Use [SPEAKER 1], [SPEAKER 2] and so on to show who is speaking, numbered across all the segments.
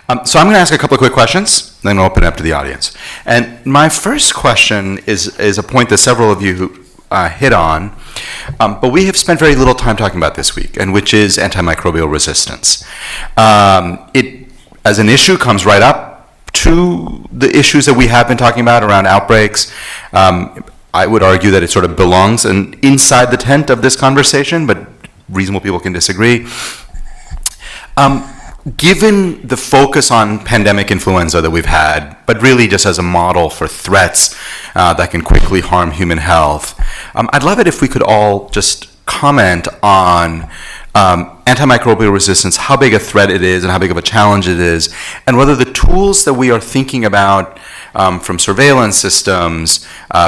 [SPEAKER 1] So I'm going to ask a couple of quick questions, then we'll open it up to the audience. And my first question is a point that several of you hit on, but we have spent very little time talking about this week, and which is antimicrobial resistance. It, as an issue, comes right up to the issues that we have been talking about around outbreaks. I would argue that it sort of belongs inside the tent of this conversation, but reasonable people can disagree. Given the focus on pandemic influenza that we've had, but really just as a model for threats that can quickly harm human health, I'd love it if we could all just comment on antimicrobial resistance, how big a threat it is and how big of a challenge it is, and whether the tools that we are thinking about from surveillance systems,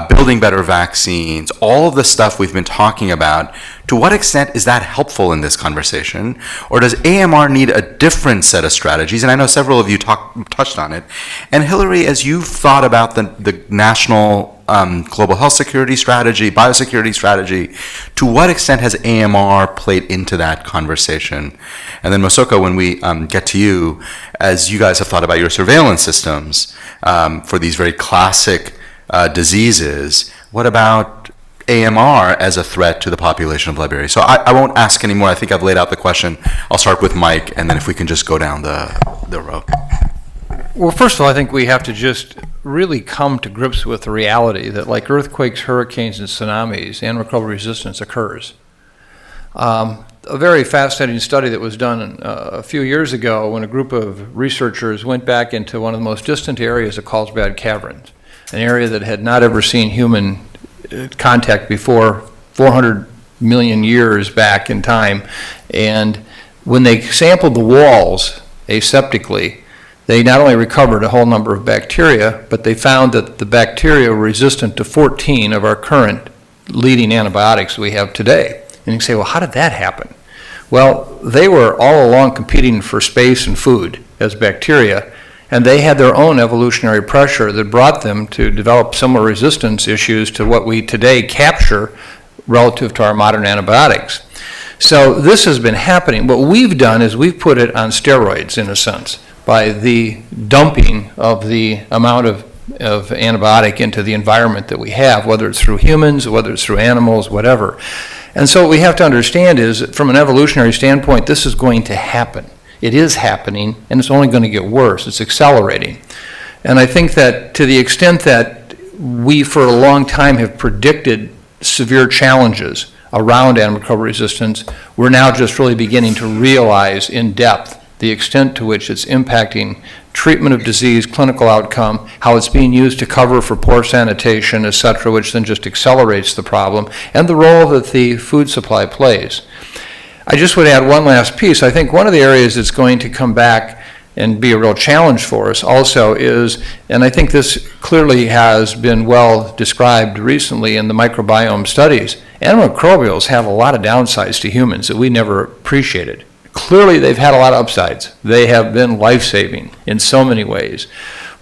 [SPEAKER 1] building better vaccines, all of the stuff we've been talking about, to what extent is that helpful in this conversation? Or does AMR need a different set of strategies? And I know several of you touched on it. And Hillary, as you've thought about the national global health security strategy, biosecurity strategy, to what extent has AMR played into that conversation? And then Mosoko, when we get to you, as you guys have thought about your surveillance systems for these very classic diseases, what about AMR as a threat to the population of Liberia? So I won't ask anymore. I think I've laid out the question. I'll start with Mike, and then if we can just go down the row.
[SPEAKER 2] Well, first of all, I think we have to just really come to grips with the reality that, like earthquakes, hurricanes, and tsunamis, antimicrobial resistance occurs. A very fascinating study that was done a few years ago when a group of researchers went back into one of the most distant areas of Carlsbad Caverns, an area that had not ever seen human contact before, 400 million years back in time. And when they sampled the walls aseptically, they not only recovered a whole number of bacteria, but they found that the bacteria were resistant to 14 of our current leading antibiotics we have today. And you say, well, how did that happen? Well, they were all along competing for space and food as bacteria, and they had their own evolutionary pressure that brought them to develop similar resistance issues to what we today capture relative to our modern antibiotics. So this has been happening. What we've done is we've put it on steroids, in a sense, by the dumping of the amount of antibiotic into the environment that we have, whether it's through humans, whether it's through animals, whatever. And so what we have to understand is, from an evolutionary standpoint, this is going to happen. It is happening, and it's only going to get worse. It's accelerating. And I think that to the extent that we, for a long time, have predicted severe challenges around antimicrobial resistance, we're now just really beginning to realize in depth the extent to which it's impacting treatment of disease, clinical outcome, how it's being used to cover for poor sanitation, et cetera, which then just accelerates the problem, and the role that the food supply plays. I just would add one last piece. I think one of the areas that's going to come back and be a real challenge for us also is, and I think this clearly has been well described recently in the microbiome studies, antimicrobials have a lot of downsides to humans that we never appreciated. Clearly they've had a lot of upsides. They have been life-saving in so many ways.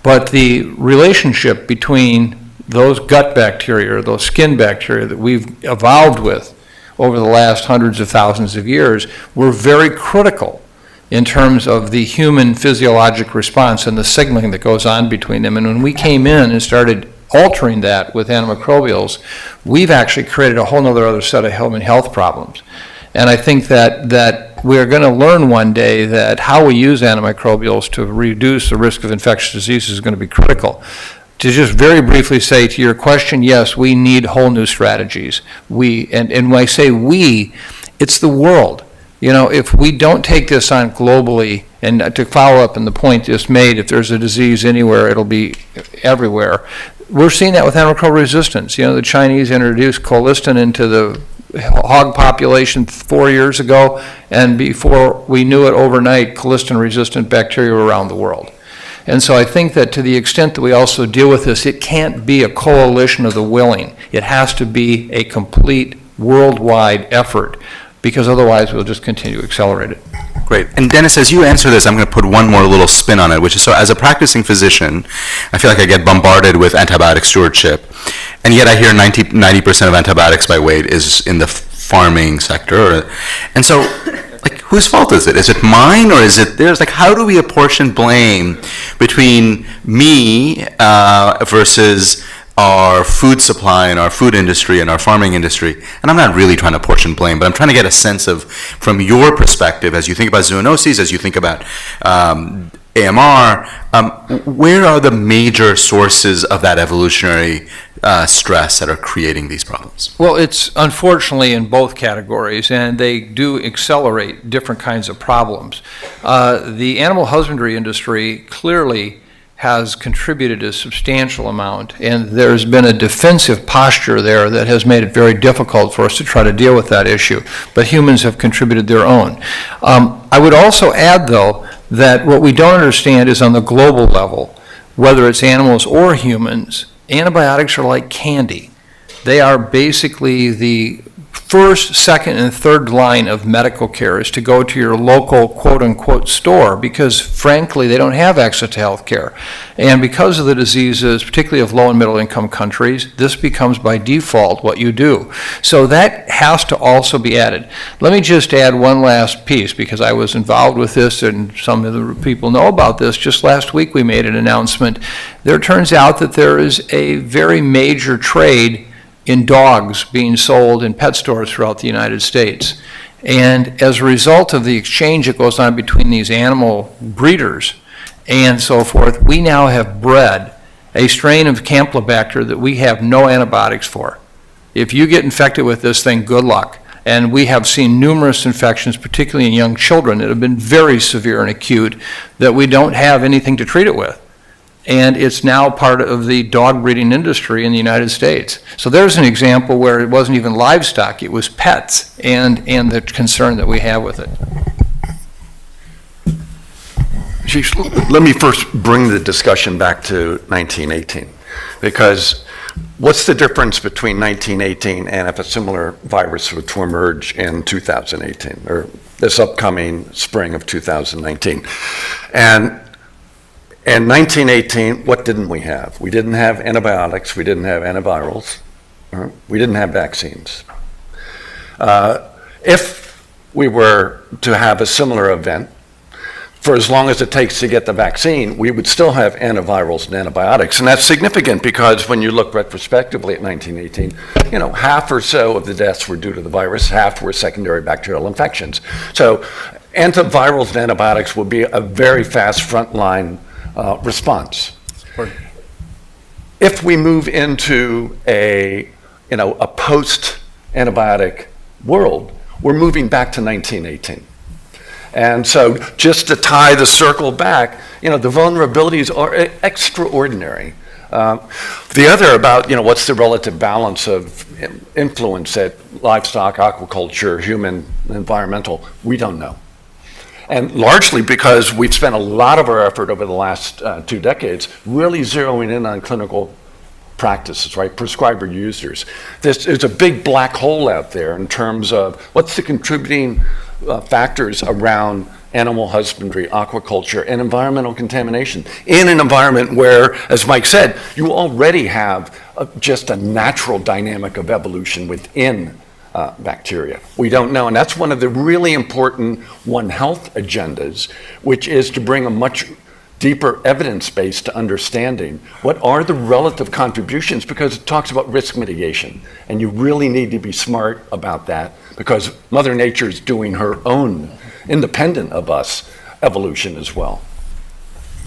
[SPEAKER 2] But the relationship between those gut bacteria or those skin bacteria that we've evolved with over the last hundreds of thousands of years were very critical in terms of the human physiologic response and the signaling that goes on between them. And when we came in and started altering that with antimicrobials, we've actually created a whole other set of human health problems. And I think that we're going to learn one day that how we use antimicrobials to reduce the risk of infectious diseases is going to be critical. To just very briefly say to your question, yes, we need whole new strategies. And when I say we, it's the world. You know, if we don't take this on globally, and to follow up on the point just made, if there's a disease anywhere, it'll be everywhere. We're seeing that with antimicrobial resistance. You know, the Chinese introduced colistin into the hog population 4 years ago, and before we knew it overnight, colistin-resistant bacteria were around the world. And so I think that to the extent that we also deal with this, it can't be a coalition of the willing. It has to be a complete worldwide effort, because otherwise we'll just continue to accelerate it.
[SPEAKER 1] Great. And Dennis, as you answer this, I'm going to put one more little spin on it, which is, so as a practicing physician, I feel like I get bombarded with antibiotic stewardship. And yet I hear 90% of antibiotics by weight is in the farming sector. And so, like, whose fault is it? Is it mine, or is it theirs? Like, how do we apportion blame between me versus our food supply and our food industry and our farming industry? And I'm not really trying to apportion blame, but I'm trying to get a sense of, from your perspective, as you think about zoonoses, as you think about AMR, where are the major sources of that evolutionary stress that are creating these problems?
[SPEAKER 2] Well, it's unfortunately in both categories, and they do accelerate different kinds of problems. The animal husbandry industry clearly has contributed a substantial amount, and there's been a defensive posture there that has made it very difficult for us to try to deal with that issue, but humans have contributed their own. I would also add, though, that what we don't understand is on the global level, whether it's animals or humans, antibiotics are like candy. They are basically the first, second, and third line of medical care is to go to your local quote-unquote store, because frankly they don't have access to health care. And because of the diseases, particularly of low and middle income countries, this becomes by default what you do. So that has to also be added. Let me just add one last piece, because I was involved with this and some of the people know about this. Just last week we made an announcement. There turns out that there is a very major trade in dogs being sold in pet stores throughout the United States. And as a result of the exchange that goes on between these animal breeders and so forth, we now have bred a strain of Campylobacter that we have no antibiotics for. If you get infected with this thing, good luck. And we have seen numerous infections, particularly in young children, that have been very severe and acute, that we don't have anything to treat it with. And it's now part of the dog breeding industry in the United States. So there's an example where it wasn't even livestock, it was pets, and the concern that we have with it.
[SPEAKER 3] Ashish, let me first bring the discussion back to 1918, because what's the difference between 1918 and if a similar virus were to emerge in 2018, or this upcoming spring of 2019? And in 1918, what didn't we have? We didn't have antibiotics, we didn't have antivirals, we didn't have vaccines. If we were to have a similar event, for as long as it takes to get the vaccine, we would still have antivirals and antibiotics. And that's significant because when you look retrospectively at 1918, half or so of the deaths were due to the virus, half were secondary bacterial infections. So antivirals and antibiotics will be a very fast frontline response. If we move into a post-antibiotic world, we're moving back to 1918. And so just to tie the circle back, the vulnerabilities are extraordinary. The other about, what's the relative balance of influence at livestock, aquaculture, human, environmental, we don't know. And largely because we've spent a lot of our effort over the last 2 decades really zeroing in on clinical practices, right? Prescriber users. There's a big black hole out there in terms of what's the contributing factors around animal husbandry, aquaculture, and environmental contamination in an environment where, as Mike said, you already have just a natural dynamic of evolution within bacteria. We don't know, and that's one of the really important One Health agendas, which is to bring a much deeper evidence base to understanding what are the relative contributions, because it talks about risk mitigation, and you really need to be smart about that because Mother Nature is doing her own, independent of us, evolution as well.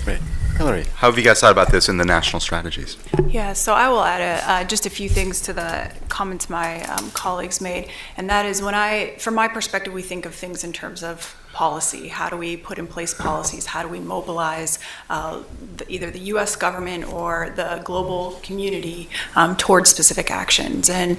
[SPEAKER 1] Great. Hillary, how have you guys thought about this in the national strategies?
[SPEAKER 4] Yeah, so I will add just a few things to the comments my colleagues made, and that is from my perspective, we think of things in terms of policy. How do we put in place policies? How do we mobilize either the U.S. government or the global community towards specific actions? And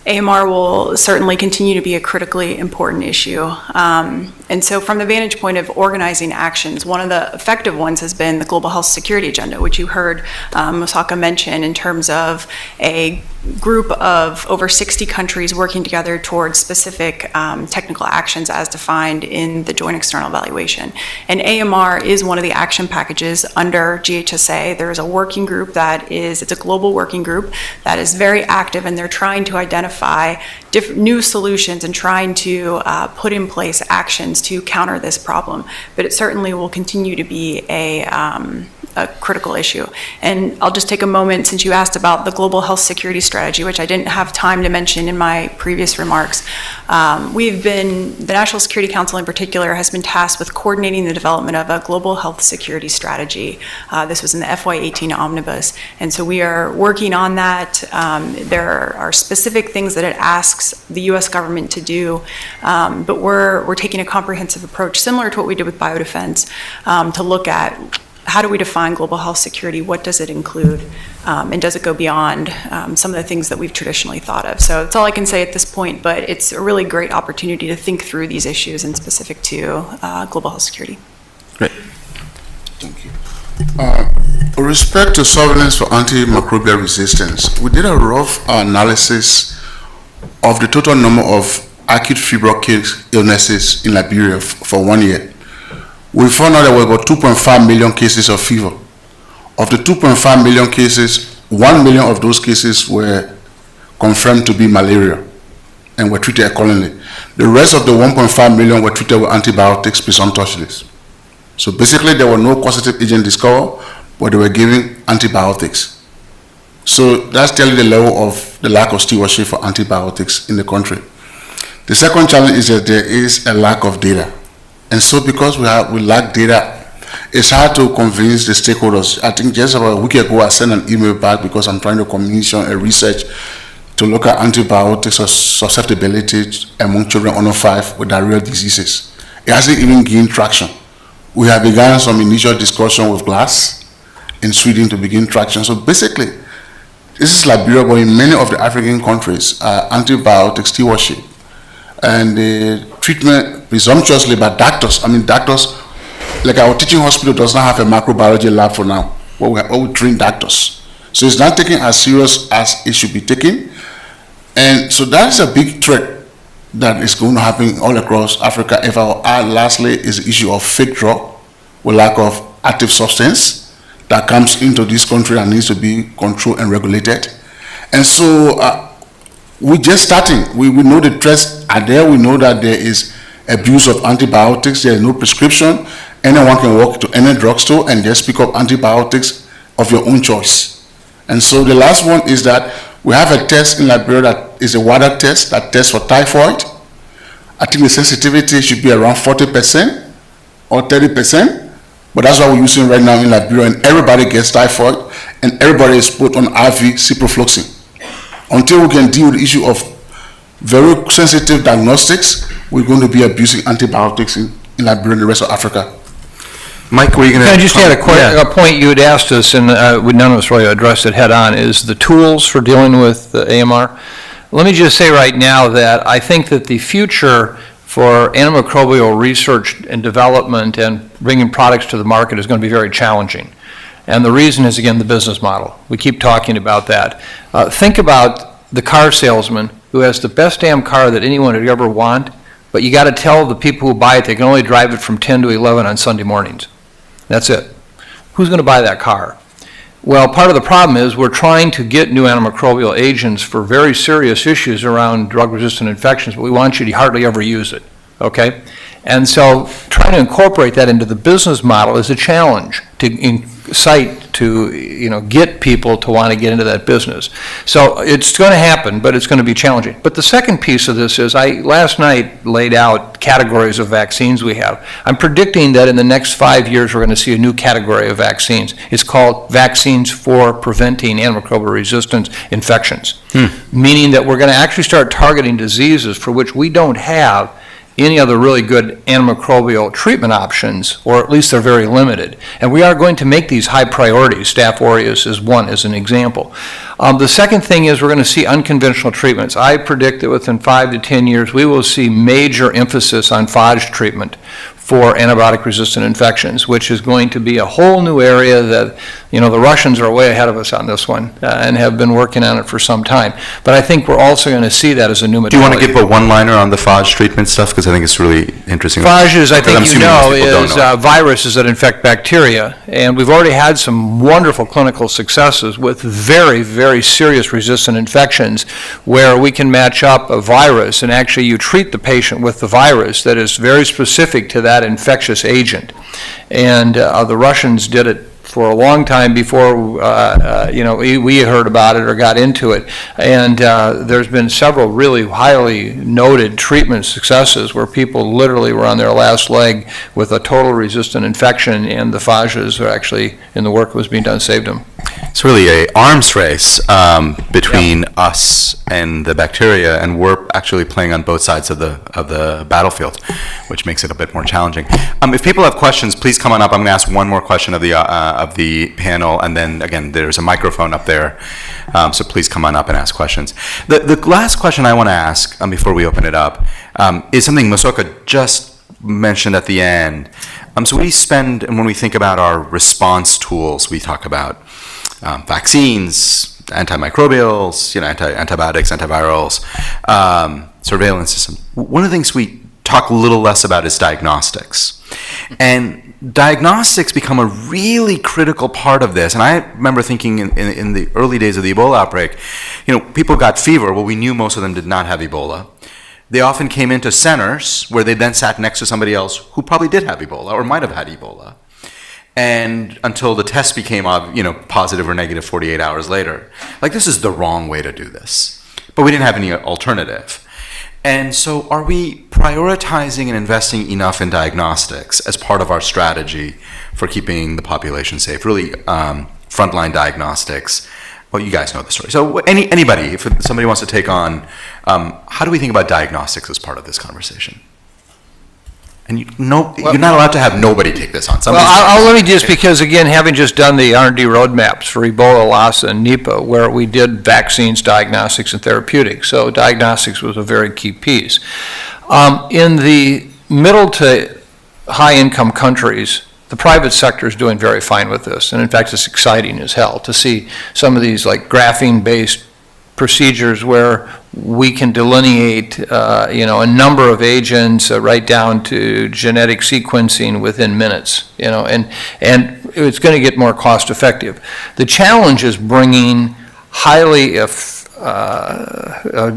[SPEAKER 4] AMR will certainly continue to be a critically important issue. And so from the vantage point of organizing actions, one of the effective ones has been the Global Health Security Agenda, which you heard Mosaka mention in terms of a group of over 60 countries working together towards specific technical actions as defined in the Joint External Evaluation. And AMR is one of the action packages under GHSA. There is a working group it's a global working group that is very active, and they're trying to identify new solutions and trying to put in place actions to counter this problem. But it certainly will continue to be a critical issue. And I'll just take a moment, since you asked about the global health security strategy, which I didn't have time to mention in my previous remarks. The National Security Council in particular has been tasked with coordinating the development of a global health security strategy. This was in the FY18 omnibus. And so we are working on that. There are specific things that it asks the US government to do, but we're taking a comprehensive approach, similar to what we did with biodefense, to look at how do we define global health security? What does it include? And does it go beyond some of the things that we've traditionally thought of? So that's all I can say at this point, but it's a really great opportunity to think through these issues and specific to global health security.
[SPEAKER 1] Great.
[SPEAKER 5] Thank you. With respect to surveillance for antimicrobial resistance, we did a rough analysis of the total number of acute febrile illnesses in Liberia for 1 year. We found out there were about 2.5 million cases of fever. Of the 2.5 million cases, 1 million of those cases were confirmed to be malaria and were treated accordingly. The rest of the 1.5 million were treated with antibiotics presumptuously. So basically, there were no causative agent discovered, but they were giving antibiotics. So that's telling the level of the lack of stewardship for antibiotics in the country. The second challenge is that there is a lack of data. And so because we lack data, it's hard to convince the stakeholders. I think just about a week ago, I sent an email back because I'm trying to commission a research to look at antibiotics or susceptibility among children under 5 with diarrheal diseases. It hasn't even gained traction. We have begun some initial discussion with GLAS in Sweden to begin traction. So basically, this is Liberia, but in many of the African countries, antibiotic stewardship and the treatment presumptuously by doctors. I mean, doctors, like our teaching hospital does not have a microbiology lab for now, but we train doctors. So it's not taken as serious as it should be taken. And so that is a big threat that is going to happen all across Africa. If lastly is the issue of fake drug with lack of active substance that comes into this country and needs to be controlled and regulated. And so we're just starting. We know the threats are there. We know that there is abuse of antibiotics. There is no prescription. Anyone can walk to any drugstore and just pick up antibiotics of your own choice. And so the last one is that we have a test in Liberia that is a water test that tests for typhoid. I think the sensitivity should be around 40% or 30%, but that's what we're using right now in Liberia, and everybody gets typhoid, and everybody is put on IV ciprofloxacin. Until we can deal with the issue of very sensitive diagnostics, we're going to be abusing antibiotics in Liberia and the rest of Africa.
[SPEAKER 1] Mike, were you going to...
[SPEAKER 2] Can I just add a point you had asked us, and none of us really addressed it head on, is the tools for dealing with the AMR. Let me just say right now that I think that the future for antimicrobial research and development and bringing products to the market is going to be very challenging. And the reason is, again, the business model. We keep talking about that. Think about the car salesman who has the best damn car that anyone would ever want, but you got to tell the people who buy it they can only drive it from 10 to 11 on Sunday mornings. That's it. Who's going to buy that car? Well, part of the problem is we're trying to get new antimicrobial agents for very serious issues around drug-resistant infections, but we want you to hardly ever use it, okay? And so trying to incorporate that into the business model is a challenge to incite, to get people to want to get into that business. So it's going to happen, but it's going to be challenging. But the second piece of this is I last night laid out categories of vaccines we have. I'm predicting that in the next 5 years we're going to see a new category of vaccines. It's called vaccines for preventing antimicrobial resistance infections, meaning that we're going to actually start targeting diseases for which we don't have any other really good antimicrobial treatment options, or at least they're very limited. And we are going to make these high priorities. Staph aureus is one as an example. The second thing is we're going to see unconventional treatments. I predict that within 5 to 10 years we will see major emphasis on phage treatment for antibiotic-resistant infections, which is going to be a whole new area that, you know, the Russians are way ahead of us on this one and have been working on it for some time. But I think we're also going to see that as a new
[SPEAKER 1] Do you
[SPEAKER 2] modality.
[SPEAKER 1] want to give a one-liner on the phage treatment stuff? Because I think it's really interesting.
[SPEAKER 2] Phages, I
[SPEAKER 1] Because I'm
[SPEAKER 2] think you
[SPEAKER 1] assuming most
[SPEAKER 2] know,
[SPEAKER 1] people don't
[SPEAKER 2] is
[SPEAKER 1] know it.
[SPEAKER 2] viruses that infect bacteria. And we've already had some wonderful clinical successes with very, very serious resistant infections where we can match up a virus and actually you treat the patient with the virus that is very specific to that infectious agent. And the Russians did it for a long time before, you know, we heard about it or got into it. And there's been several really highly noted treatment successes where people literally were on their last leg with a total resistant infection, and the phages are actually, in the work that was being done, saved them.
[SPEAKER 1] It's really a arms race between us and the bacteria, and we're actually playing on both sides of the battlefield, which makes it a bit more challenging. If people have questions, please come on up. I'm going to ask one more question of the panel, and then again, there's a microphone up there, so please come on up and ask questions. The last question I want to ask before we open it up is something Musoka just mentioned at the end. So we spend, and when we think about our response tools, we talk about vaccines, antimicrobials, you know, antibiotics, antivirals, surveillance system. One of the things we talk a little less about is diagnostics. And diagnostics become a really critical part of this. And I remember thinking in the early days of the Ebola outbreak, you know, people got fever. Well, we knew most of them did not have Ebola. They often came into centers where they then sat next to somebody else who probably did have Ebola or might have had Ebola. And until the test became, you know, positive or negative 48 hours later. Like, this is the wrong way to do this. But we didn't have any alternative. And so are we prioritizing and investing enough in diagnostics as part of our strategy for keeping the population safe? Really, frontline diagnostics. Well, you guys know the story. So anybody, if somebody wants to take on, how do we think about diagnostics as part of this conversation? And you're not allowed to have nobody take this on.
[SPEAKER 2] Well, let me just, because again, having just done the R&D roadmaps for Ebola, Lassa, and Nipah, where we did vaccines, diagnostics, and therapeutics, so diagnostics was a very key piece. In the middle to high-income countries, the private sector is doing very fine with this, and in fact, it's exciting as hell to see some of these like graphene-based procedures where we can delineate, you know, a number of agents right down to genetic sequencing within minutes, you know, and it's going to get more cost effective. The challenge is bringing highly, I'm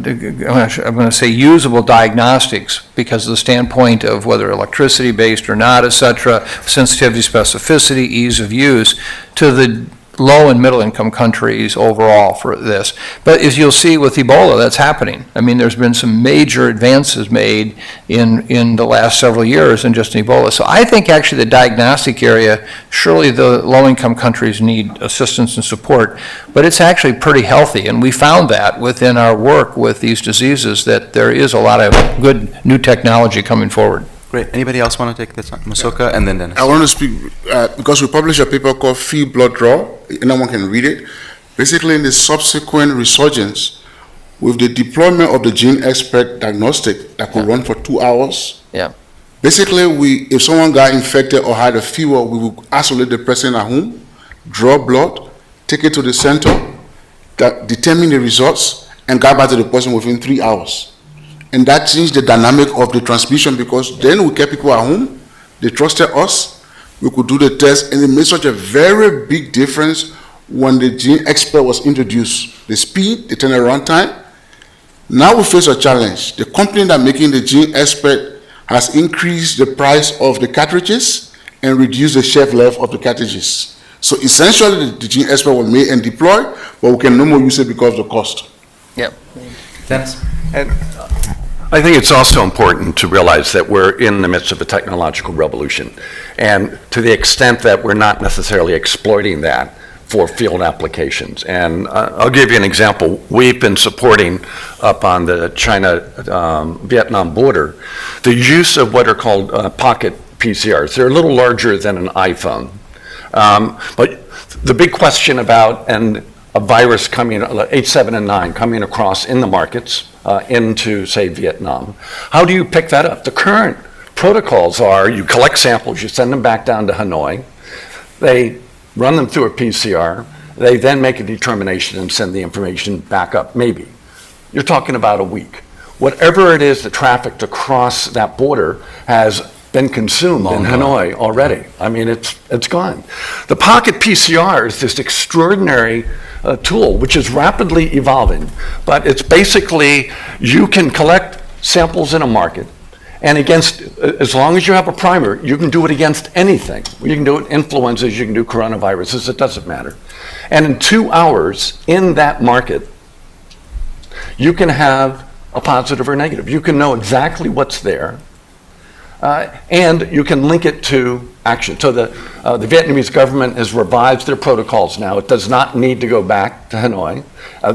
[SPEAKER 2] going to say usable diagnostics because of the standpoint of whether electricity based or not, et cetera, sensitivity, specificity, ease of use, to the low and middle income countries overall for this. But as you'll see with Ebola, that's happening. I mean, there's been some major advances made in the last several years in just Ebola. So I think actually the diagnostic area, surely the low income countries need assistance and support, but it's actually pretty healthy. And we found that within our work with these diseases that there is a lot of good new technology coming forward.
[SPEAKER 1] Great. Anybody else want to take this on? Musoka and then Dennis.
[SPEAKER 5] I want to speak, because we published a paper called Field Blood Draw, anyone can read it. Basically, in the subsequent resurgence, with the deployment of the gene expert diagnostic that could run for 2 hours.
[SPEAKER 2] Yeah.
[SPEAKER 5] Basically, if someone got infected or had a fever, we would isolate the person at home, draw blood, take it to the center, determine the results, and get back to the person within 3 hours. And that changed the dynamic of the transmission because then we kept people at home, they trusted us, we could do the test, and it made such a very big difference when the gene expert was introduced. The speed, the turnaround time. Now we face a challenge. The company that making the gene expert has increased the price of the cartridges and reduced the shelf life of the cartridges. So essentially the gene expert was made and deployed, but we can no more use it because of the cost.
[SPEAKER 2] Yep.
[SPEAKER 1] Dennis?
[SPEAKER 3] And I think it's also important to realize that we're in the midst of a technological revolution. And to the extent that we're not necessarily exploiting that for field applications. And I'll give you an example. We've been supporting up on the China-Vietnam border the use of what are called pocket PCRs. They're a little larger than an iPhone. But the big question about a virus coming, H7N9 coming across in the markets into, say, Vietnam. How do you pick that up? The current protocols are you collect samples, you send them back down to Hanoi, they run them through a PCR, they then make a determination and send the information back up, maybe. You're talking about a week. Whatever it is that trafficked across that border has been consumed in Hanoi already. I mean, it's gone. The pocket PCR is this extraordinary tool which is rapidly evolving, but it's basically you can collect samples in a market, and against, as long as you have a primer, you can do it against anything. You can do it influenzas, you can do coronaviruses, it doesn't matter. And in 2 hours in that market, you can have a positive or negative. You can know exactly what's there, and you can link it to action. So the Vietnamese government has revised their protocols now. It does not need to go back to Hanoi.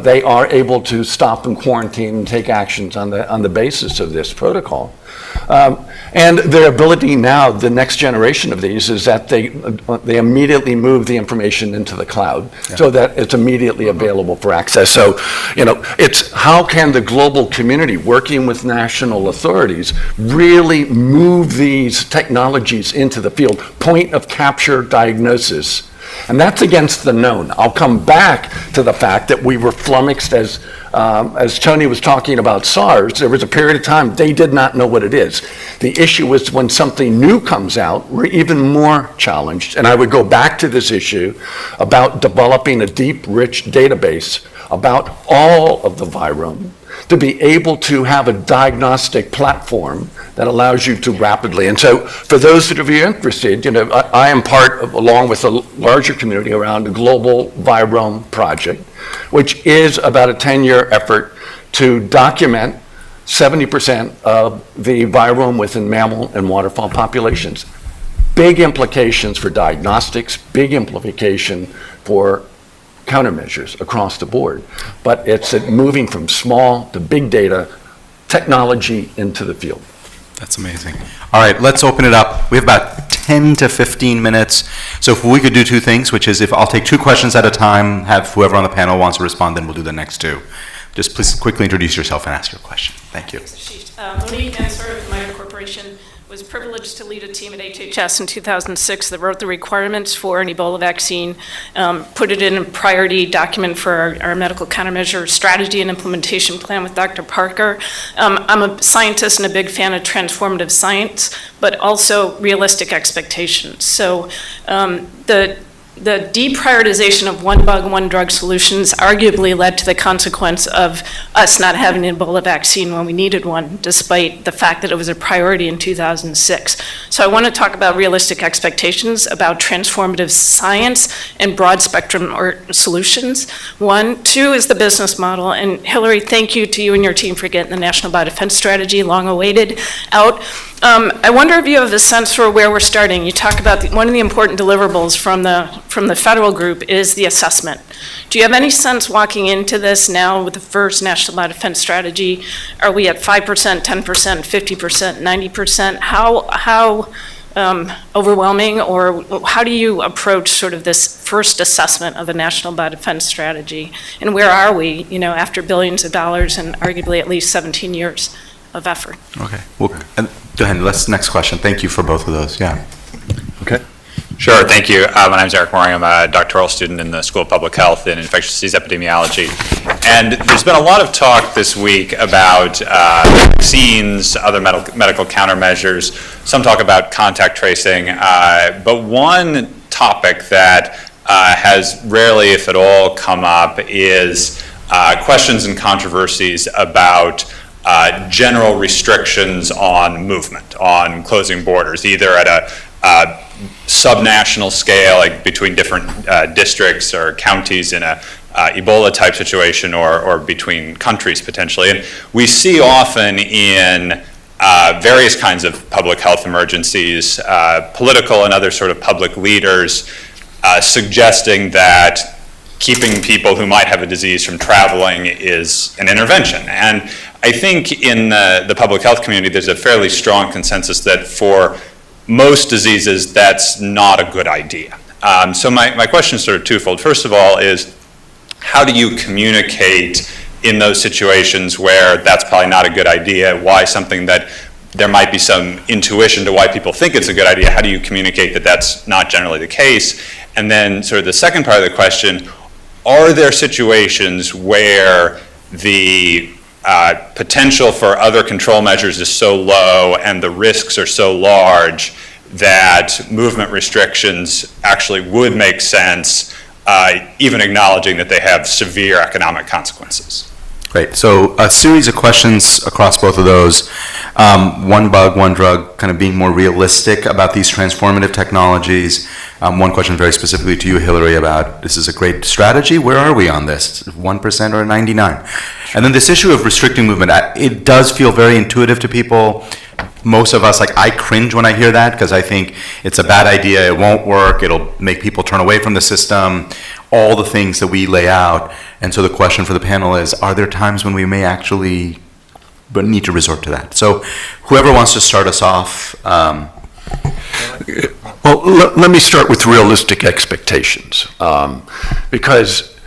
[SPEAKER 3] They are able to stop and quarantine and take actions on the basis of this protocol. And their ability now, the next generation of these, is that they immediately move the information into the cloud so that it's immediately available for access. So, it's how can the global community, working with national authorities, really move these technologies into the field, point of capture diagnosis. And that's against the known. I'll come back to the fact that we were flummoxed as Tony was talking about SARS. There was a period of time they did not know what it is. The issue is when something new comes out, we're even more challenged. And I would go back to this issue about developing a deep, rich database about all of the virome to be able to have a diagnostic platform that allows you to rapidly. And so for those that are interested, I am part of, along with a larger community around the Global Virome Project, which is about a 10-year effort to document 70% of the virome within mammal and waterfowl populations. Big implications for diagnostics, big implication for countermeasures across the board. But it's moving from small to big data technology into the field.
[SPEAKER 1] That's amazing. All right, let's open it up. We have about 10 to 15 minutes. So if we could do two things, which is if I'll take two questions at a time, have whoever on the panel wants to respond, then we'll do the next two. Just please quickly introduce yourself and ask your question. Thank you.
[SPEAKER 6] Ashish. Monique Answer of McKnight Corporation. Was privileged to lead a team at HHS in 2006 that wrote the requirements for an Ebola vaccine, put it in a priority document for our medical countermeasure strategy and implementation plan with Dr. Parker. I'm a scientist and a big fan of transformative science, but also realistic expectations. So the deprioritization of one bug, one drug solutions arguably led to the consequence of us not having an Ebola vaccine when we needed one, despite the fact that it was a priority in 2006. So I want to talk about realistic expectations, about transformative science and broad spectrum or solutions. One. Two is the business model. And Hillary, thank you to you and your team for getting the National Biodefense Strategy, long awaited, out. I wonder if you have a sense for where we're starting. You talk about one of the important deliverables from the federal group is the assessment. Do you have any sense walking into this now with the first National Biodefense Strategy? Are we at 5%, 10%, 50%, 90%? How overwhelming, or how do you approach sort of this first assessment of the National Biodefense Strategy? And where are we, after billions of dollars and arguably at least 17 years of effort?
[SPEAKER 1] Okay. Well, go ahead. Next question. Thank you for both of those. Yeah.
[SPEAKER 3] Okay.
[SPEAKER 7] Sure, thank you. My name is Eric Mooring. I'm a doctoral student in the School of Public Health in Infectious Disease Epidemiology. And there's been a lot of talk this week about vaccines, other medical countermeasures. Some talk about contact tracing. But one topic that has rarely, if at all, come up is questions and controversies about general restrictions on movement, on closing borders, either at a subnational scale, like between different districts or counties in a Ebola type situation, or between countries potentially. And we see often in various kinds of public health emergencies, political and other sort of public leaders suggesting that keeping people who might have a disease from traveling is an intervention. And I think in the public health community, there's a fairly strong consensus that for most diseases, that's not a good idea. So my question is sort of twofold. First of all is, how do you communicate in those situations where that's probably not a good idea, why something that there might be some intuition to why people think it's a good idea. How do you communicate that that's not generally the case? And then sort of the second part of the question, are there situations where the potential for other control measures is so low and the risks are so large that movement restrictions actually would make sense, even acknowledging that they have severe economic consequences?
[SPEAKER 1] Great. So a series of questions across both of those. One bug, one drug, kind of being more realistic about these transformative technologies. One question very specifically to you, Hillary, about this is a great strategy. Where are we on this? 1% or 99? And then this issue of restricting movement, it does feel very intuitive to people. Most of us, like, I cringe when I hear that because I think it's a bad idea, it won't work, it'll make people turn away from the system, all the things that we lay out. And so the question for the panel is, are there times when we may actually need to resort to that? So whoever wants to start us off.
[SPEAKER 3] Well, let me start with realistic expectations, because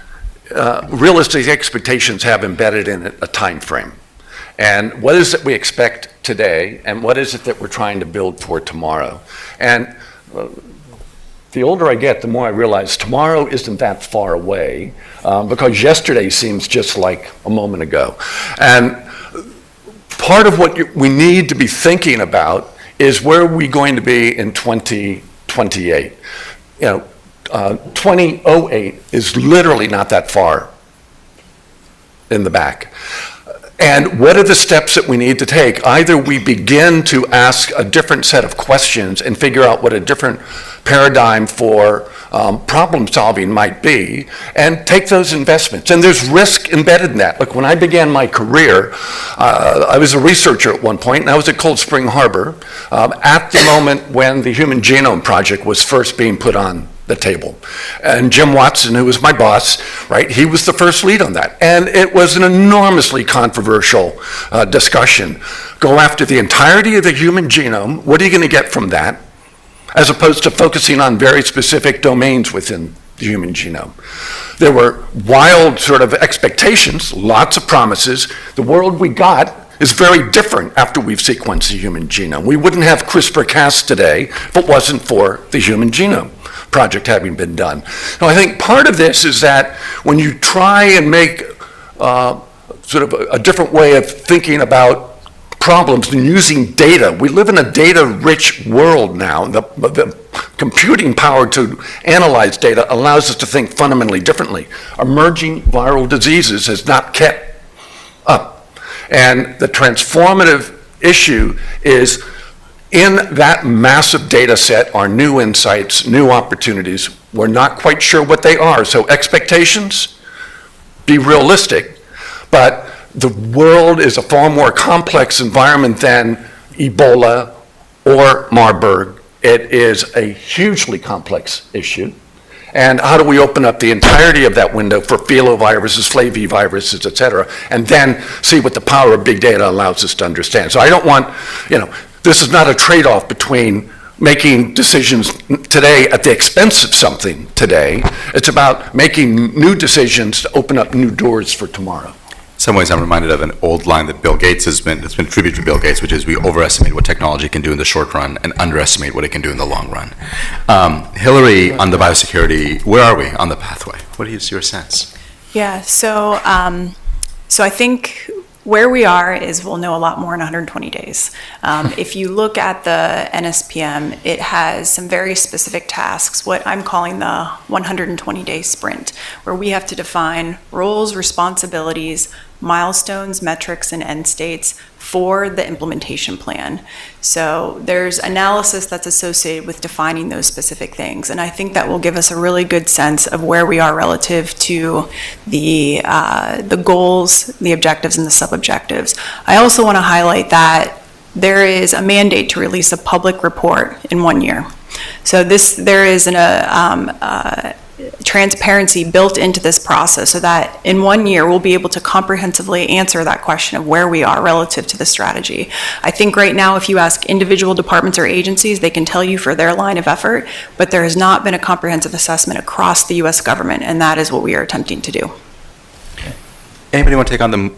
[SPEAKER 3] realistic expectations have embedded in it a time frame. And what is it we expect today, and what is it that we're trying to build for tomorrow? And the older I get, the more I realize tomorrow isn't that far away, because yesterday seems just like a moment ago. And part of what we need to be thinking about is where are we going to be in 2028? 2008 is literally not that far in the back. And what are the steps that we need to take? Either we begin to ask a different set of questions and figure out what a different paradigm for problem solving might be, and take those investments. And there's risk embedded in that. Look, when I began my career, I was a researcher at one point, and I was at Cold Spring Harbor at the moment when the Human Genome Project was first being put on the table. And Jim Watson, who was my boss, right, he was the first lead on that. And it was an enormously controversial discussion. Go after the entirety of the human genome, what are you going to get from that? As opposed to focusing on very specific domains within the human genome. There were wild sort of expectations, lots of promises. The world we got is very different after we've sequenced the human genome. We wouldn't have CRISPR-Cas today if it wasn't for the Human Genome Project having been done. Now, I think part of this is that when you try and make sort of a different way of thinking about problems and using data, we live in a data-rich world now. The computing power to analyze data allows us to think fundamentally differently. Emerging viral diseases has not kept up. And the transformative issue is, in that massive data set are new insights, new opportunities. We're not quite sure what they are. So expectations, be realistic, but the world is a far more complex environment than Ebola or Marburg. It is a hugely complex issue. And how do we open up the entirety of that window for filoviruses, flaviviruses, et cetera, and then see what the power of big data allows us to understand. So I don't want, this is not a trade-off between making decisions today at the expense of something today. It's about making new decisions to open up new doors for tomorrow.
[SPEAKER 1] In some ways, I'm reminded of an old line that Bill Gates it's been attributed to Bill Gates, which is we overestimate what technology can do in the short run and underestimate what it can do in the long run. Hillary, on the biosecurity, where are we on the pathway? What is your sense?
[SPEAKER 4] Yeah, so I think where we are is we'll know a lot more in 120 days. If you look at the NSPM, it has some very specific tasks, what I'm calling the 120-day sprint, where we have to define roles, responsibilities, milestones, metrics, and end states for the implementation plan. So there's analysis that's associated with defining those specific things, and I think that will give us a really good sense of where we are relative to the goals, the objectives, and the sub-objectives. I also want to highlight that there is a mandate to release a public report in 1 year. So there is transparency built into this process so that in 1 year we'll be able to comprehensively answer that question of where we are relative to the strategy. I think right now if you ask individual departments or agencies, they can tell you for their line of effort, but there has not been a comprehensive assessment across the U.S. government, and that is what we are attempting to do.
[SPEAKER 1] Anybody want to take on the